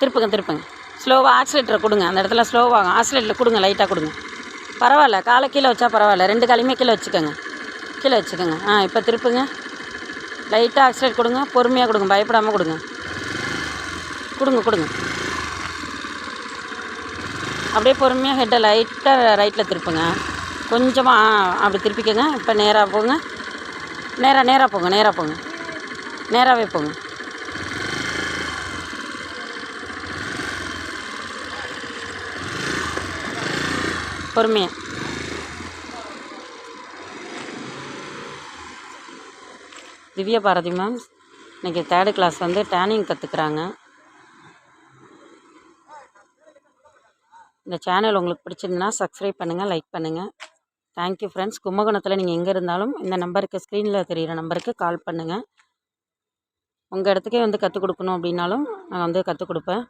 திருப்புங்க திருப்புங்க. ஸ்லோவாக ஆக்சிலேட்டரை கொடுங்க. அந்த இடத்துல ஸ்லோவாகும். ஆக்சிலேட்டரில் கொடுங்க, லைட்டாக கொடுங்க. பரவாயில்ல, காலை கீழே வச்சா பரவாயில்ல. 2 காலையுமே கீழே வச்சுக்கோங்க. கீழே வச்சுக்கோங்க. இப்போ திருப்புங்க. லைட்டாக ஆக்சிலேட் கொடுங்க. பொறுமையாக கொடுங்க, பயப்படாமல் கொடுங்க. கொடுங்க கொடுங்க. அப்படியே பொறுமையாக ஹெட்டை லைட்டாக ரைட்டில் திருப்புங்க. கொஞ்சமாக அப்படி திருப்பிக்கோங்க. இப்போ நேராக போங்க. நேராக போங்க. நேராக போங்க. நேராகவே போங்க. பொறுமையாக. திவ்யா பாரதி மேம் இன்றைக்கி 3rd கிளாஸ் வந்து டேனிங் கற்றுக்குறாங்க. இந்த சேனல் உங்களுக்கு பிடிச்சிருந்துன்னா சப்ஸ்கிரைப் பண்ணுங்கள், லைக் பண்ணுங்கள். Thank you friends. கும்பகோணத்தில் நீங்கள் எங்கே இருந்தாலும் இந்த நம்பருக்கு, ஸ்க்ரீனில் தெரிகிற நம்பருக்கு கால் பண்ணுங்கள். உங்கள் இடத்துக்கே வந்து கற்றுக் கொடுக்கணும் அப்படின்னாலும் நான் வந்து கற்றுக் கொடுப்பேன்.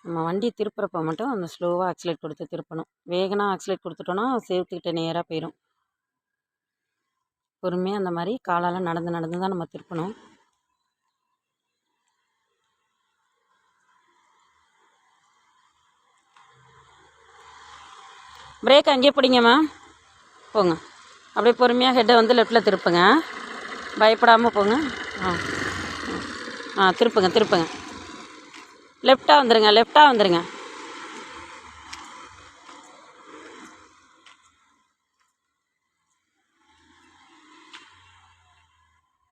நம்ம வண்டி திருப்புறப்ப மட்டும் அந்த ஸ்லோவாக ஆக்சிலேட் கொடுத்து திருப்பணும். வேகனாக ஆக்சிலேட் கொடுத்துட்டோன்னா சேஃப்டிக்கிட்ட நேராக போயிடும். பொறுமையாக அந்த மாதிரி காலால் நடந்து நடந்து தான் நம்ம திருப்பணும். பிரேக் அங்கேயே பிடிங்கம்மா. போங்க. அப்படியே பொறுமையாக ஹெட்டை வந்து லெஃப்டில் திருப்புங்க. பயப்படாமல் போங்க. திருப்புங்க திருப்புங்க. லெஃப்டாக வந்துடுங்க.